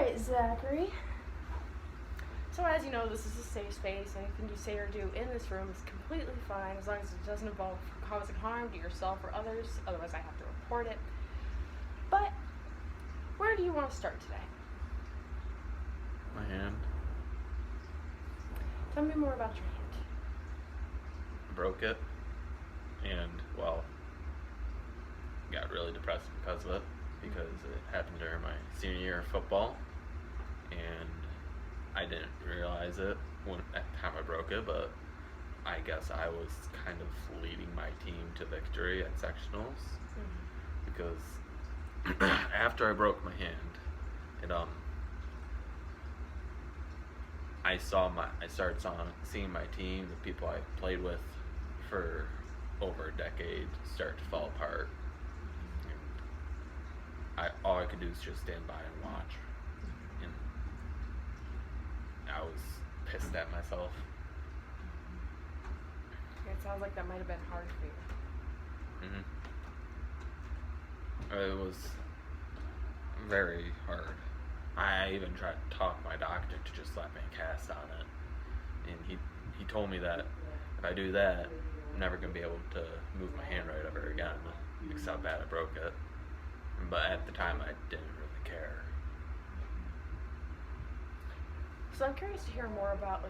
Alright, Zachary. So as you know, this is a safe space. Anything you say or do in this room is completely fine as long as it doesn't involve causing harm to yourself or others. Otherwise, I have to report it. But where do you want to start today? My hand. Tell me more about your hand. Broke it, and well, got really depressed because of it, because it happened during my senior year of football, and I didn't realize it at the time I broke it, but I guess I was kind of leading my team to victory at sectionals, because after I broke my hand, it I started seeing my team, the people I played with for over a decade, start to fall apart. And all I could do is just stand by and watch. And I was pissed at myself. It sounds like that might have been hard for you. It was very hard. I even tried to talk my doctor to just slap me a cast on it, and he told me that if I do that, I'm never going to be able to move my hand right ever again, except how bad I broke it. But at the time, I didn't really care. So I'm curious to hear more about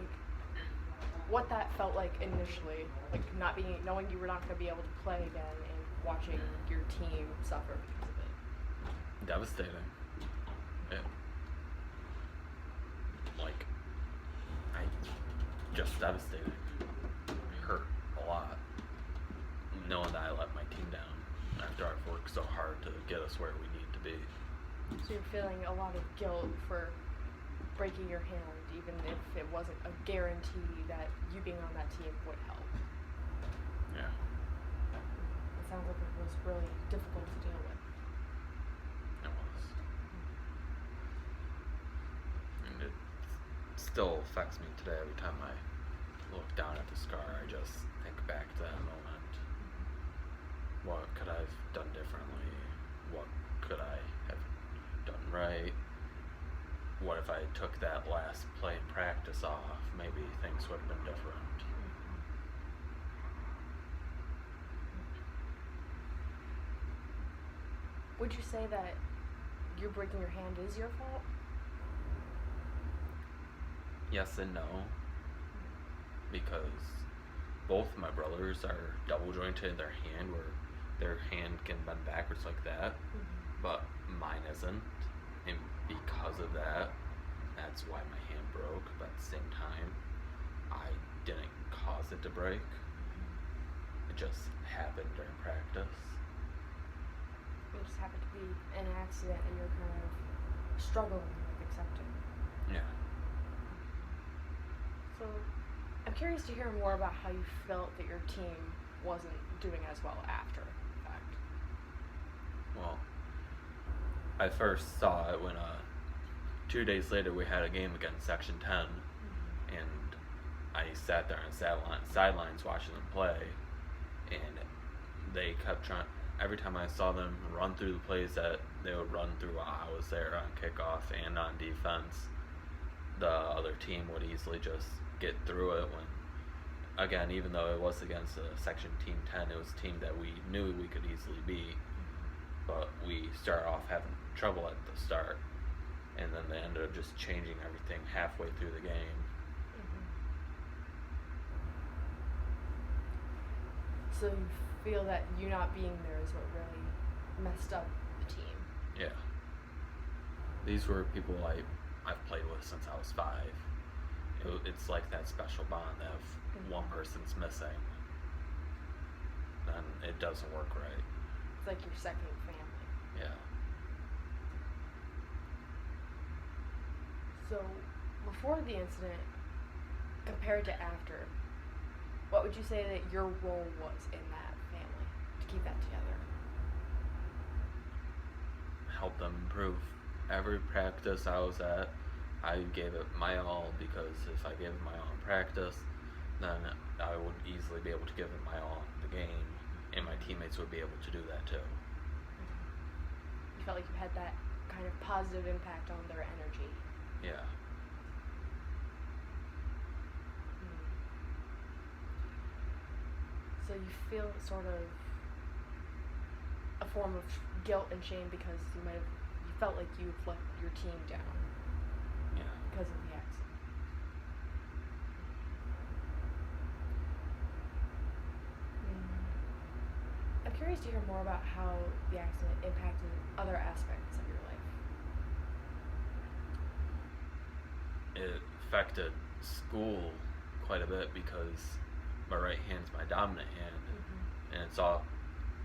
what that felt like initially, knowing you were not going to be able to play again and watching your team suffer because of it. Devastating. Yeah. Just devastating. It hurt a lot, knowing that I let my team down after I've worked so hard to get us where we need to be. So you're feeling a lot of guilt for breaking your hand, even if it wasn't a guarantee that you being on that team would help. Yeah. It sounds like it was really difficult to deal with. It was. And it still affects me today. Every time I look down at the scar, I just think back to that moment. What could I have done differently? What could I have done right? What if I took that last play in practice off? Maybe things would have been different. Would you say that you breaking your hand is your fault? Yes and no, because both my brothers are double jointed in their hand, where their hand can bend backwards like that, but mine isn't, and because of that, that's why my hand broke. But at the same time, I didn't cause it to break. It just happened during practice. It just happened to be an accident and you're kind of struggling with accepting. Yeah. So I'm curious to hear more about how you felt that your team wasn't doing as well after the fact. Well, I first saw it when 2 days later we had a game against Section 10, and I sat there on the sidelines watching them play, and they kept trying. Every time I saw them run through the plays that they would run through while I was there on kickoff and on defense, the other team would easily just get through it. When, again, even though it was against Section Team 10, it was a team that we knew we could easily beat, but we started off having trouble at the start, and then they ended up just changing everything halfway through the game. So you feel that you not being there is what really messed up the team? Yeah. These were people I've played with since I was 5. It's like that special bond that if one person's missing, then it doesn't work right. It's like your second family. Yeah. So before the incident, compared to after, what would you say that your role was in that family to keep that together? Help them improve. Every practice I was at, I gave it my all, because if I gave it my all in practice, then I would easily be able to give it my all in the game, and my teammates would be able to do that too. You felt like you had that kind of positive impact on their energy. Yeah. So you feel sort of a form of guilt and shame because you felt like you've let your team down. Yeah. Because of the accident. I'm curious to hear more about how the accident impacted other aspects of your life. It affected school quite a bit because my right hand's my dominant hand,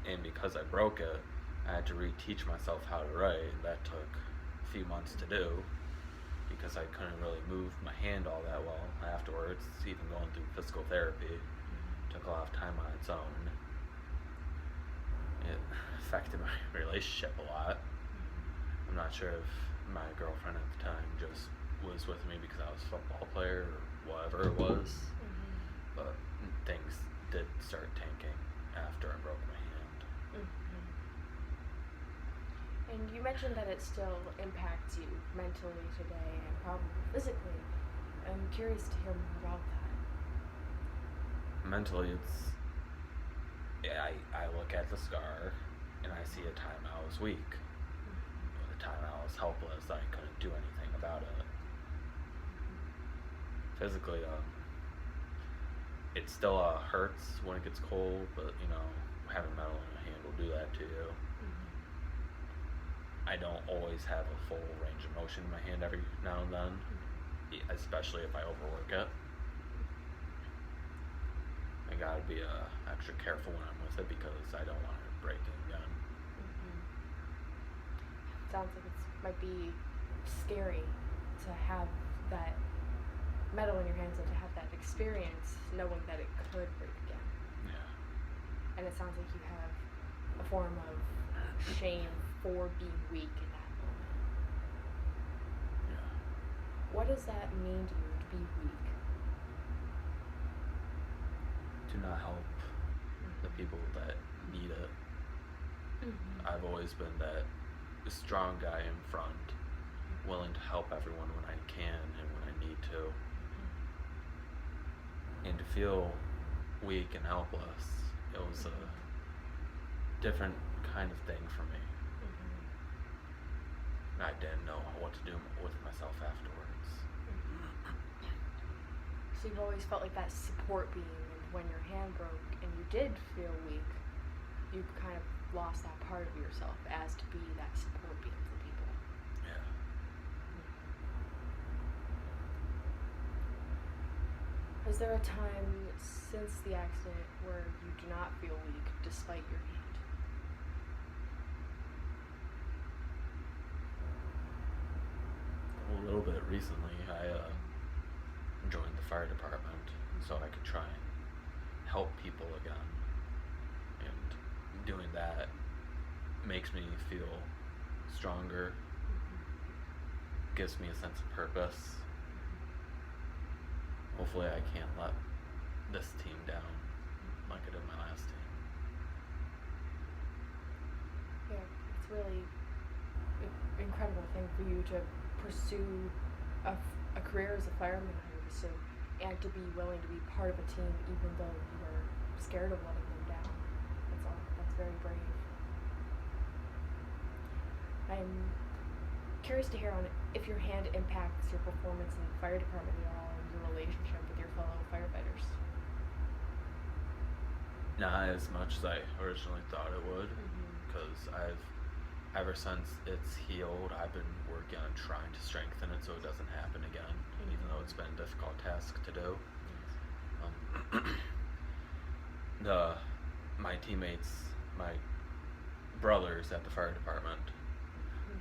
and because I broke it, I had to reteach myself how to write, and that took a few months to do because I couldn't really move my hand all that well afterwards. Even going through physical therapy took a lot of time on its own. It affected my relationship a lot. I'm not sure if my girlfriend at the time just was with me because I was a football player or whatever it was, but things did start tanking after I broke my hand. And you mentioned that it still impacts you mentally today and probably physically. I'm curious to hear more about that. Mentally, I look at the scar and I see a time I was weak, a time I was helpless. I couldn't do anything about it. Physically, it still hurts when it gets cold, but having metal in your hand will do that to you. I don't always have a full range of motion in my hand every now and then, especially if I overwork it. I gotta be extra careful when I'm with it because I don't want it breaking again. Sounds like it might be scary to have that metal in your hands and to have that experience knowing that it could break again. Yeah. And it sounds like you have a form of shame for being weak in that moment. Yeah. What does that mean to you to be weak? To not help the people that need it. I've always been that strong guy in front, willing to help everyone when I can and when I need to. And to feel weak and helpless, it was a different kind of thing for me. I didn't know what to do with myself afterwards. So you've always felt like that support beam, and when your hand broke and you did feel weak, you kind of lost that part of yourself as to be that support beam for people. Yeah. Is there a time since the accident where you do not feel weak despite your hand? A little bit recently, I joined the fire department so I could try and help people again. And doing that makes me feel stronger, gives me a sense of purpose. Hopefully I can't let this team down like I did my last team. Yeah, it's really an incredible thing for you to pursue a career as a fireman, I would assume, and to be willing to be part of a team even though you were scared of letting them down. That's very brave. I'm curious to hear on if your hand impacts your performance in the fire department at all and your relationship with your fellow firefighters. Not as much as I originally thought it would, because ever since it's healed, I've been working on trying to strengthen it so it doesn't happen again, even though it's been a difficult task to do. My teammates, my brothers at the fire department,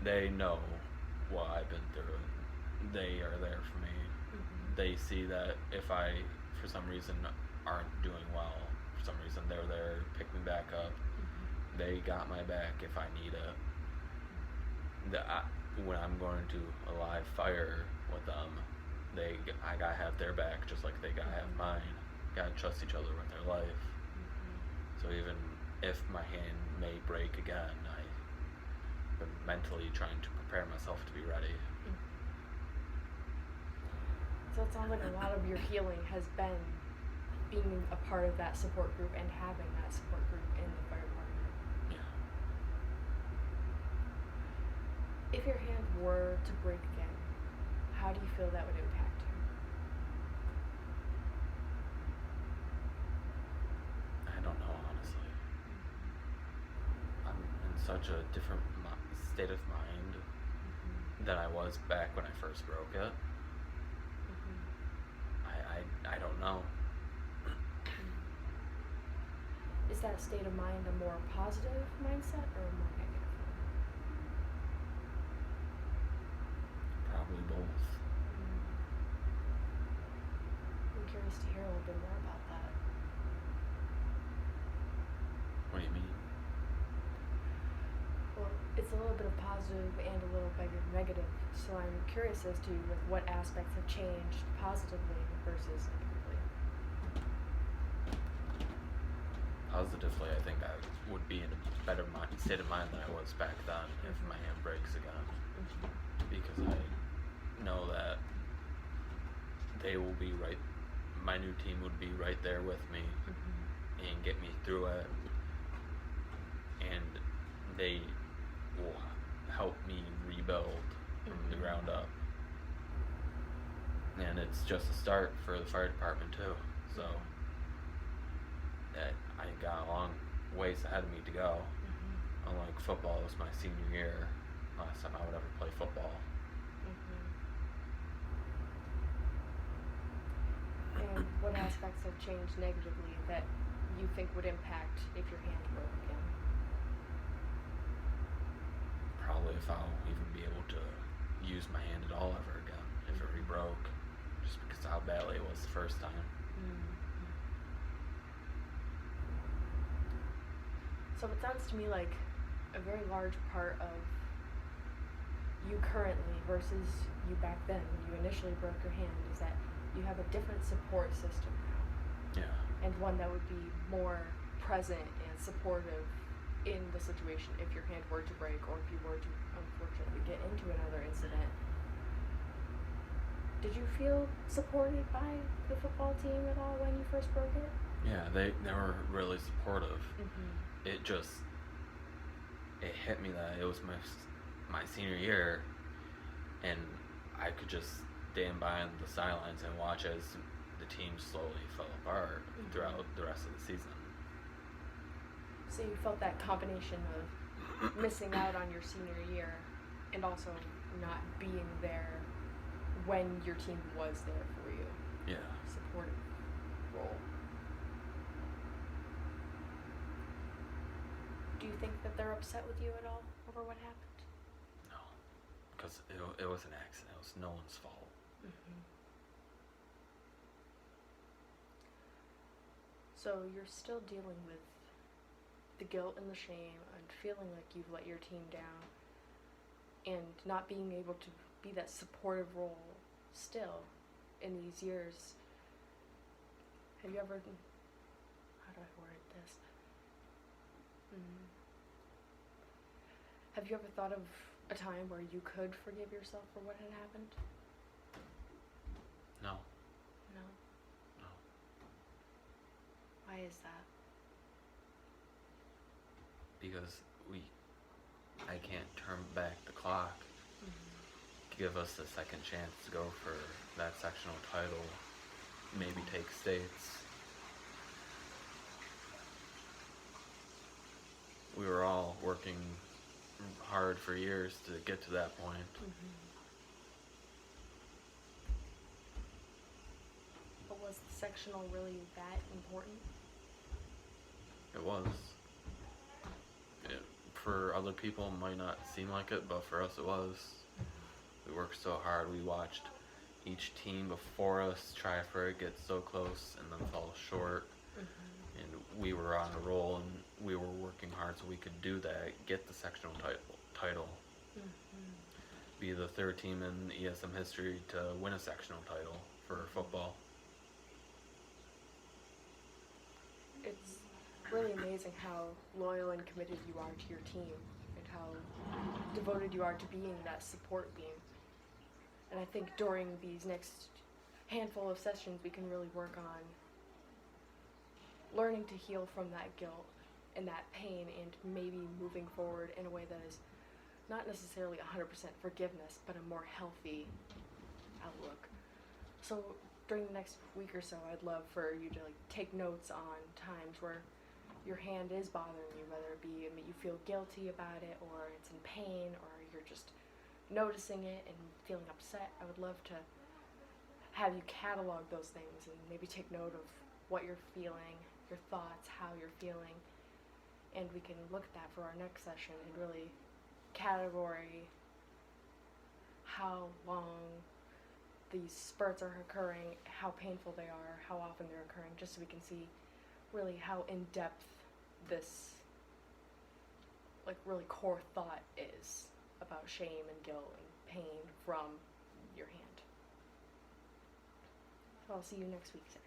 they know what I've been through. They are there for me. They see that if I, for some reason, aren't doing well, for some reason they're there, pick me back up. They got my back if I need it. When I'm going to a live fire with them, I gotta have their back just like they gotta have mine. Gotta trust each other with their life. So even if my hand may break again, been mentally trying to prepare myself to be ready. So it sounds like a lot of your healing has been being a part of that support group and having that support group in the fire department. Yeah. If your hand were to break again, how do you feel that would impact you? I don't know, honestly. I'm in such a different state of mind than I was back when I first broke it. I don't know. Is that state of mind a more positive mindset or a more negative one? Probably both. I'm curious to hear a little bit more about that. What do you mean? Well, it's a little bit of positive and a little bit of negative, so I'm curious as to what aspects have changed positively versus negatively. Positively, I think I would be in a better state of mind than I was back then if my hand breaks again. Because I know that they will be right, my new team would be right there with me and get me through it. And they will help me rebuild from the ground up. And it's just a start for the fire department too. So I got a long ways ahead of me to go. Unlike football, it was my senior year last time I would ever play football. And what aspects have changed negatively that you think would impact if your hand broke again? Probably if I'll even be able to use my hand at all ever again, if it re-broke, just because of how badly it was the first time. So it sounds to me like a very large part of you currently versus you back then when you initially broke your hand is that you have a different support system now. Yeah. And one that would be more present and supportive in the situation if your hand were to break or if you were to unfortunately get into another incident. Did you feel supported by the football team at all when you first broke it? Yeah, they were really supportive. It hit me that it was my senior year, and I could just stand by on the sidelines and watch as the team slowly fell apart throughout the rest of the season. So you felt that combination of missing out on your senior year and also not being there when your team was there for you. Yeah. Supportive role. Do you think that they're upset with you at all over what happened? No, because it was an accident. It was no one's fault. So you're still dealing with the guilt and the shame and feeling like you've let your team down and not being able to be that supportive role still in these years. Have you ever, how do I word this? Have you ever thought of a time where you could forgive yourself for what had happened? No. No? No. Why is that? Because I can't turn back the clock. Give us a second chance to go for that sectional title, maybe take states. We were all working hard for years to get to that point. But was the sectional really that important? It was. For other people, it might not seem like it, but for us, it was. We worked so hard. We watched each team before us try for it, get so close, and then fall short. And we were on a roll, and we were working hard so we could do that, get the sectional title. Be the third team in ESM history to win a sectional title for football. It's really amazing how loyal and committed you are to your team and how devoted you are to being that support beam. And I think during these next handful of sessions, we can really work on learning to heal from that guilt and that pain, and maybe moving forward in a way that is not necessarily 100% forgiveness, but a more healthy outlook. So during the next week or so, I'd love for you to take notes on times where your hand is bothering you, whether it be you feel guilty about it, or it's in pain, or you're just noticing it and feeling upset. I would love to have you catalog those things and maybe take note of what you're feeling, your thoughts, how you're feeling, and we can look at that for our next session and really category how long these spurts are occurring, how painful they are, how often they're occurring, just so we can see really how in-depth this really core thought is about shame and guilt and pain from your hand. So I'll see you next week, Zach.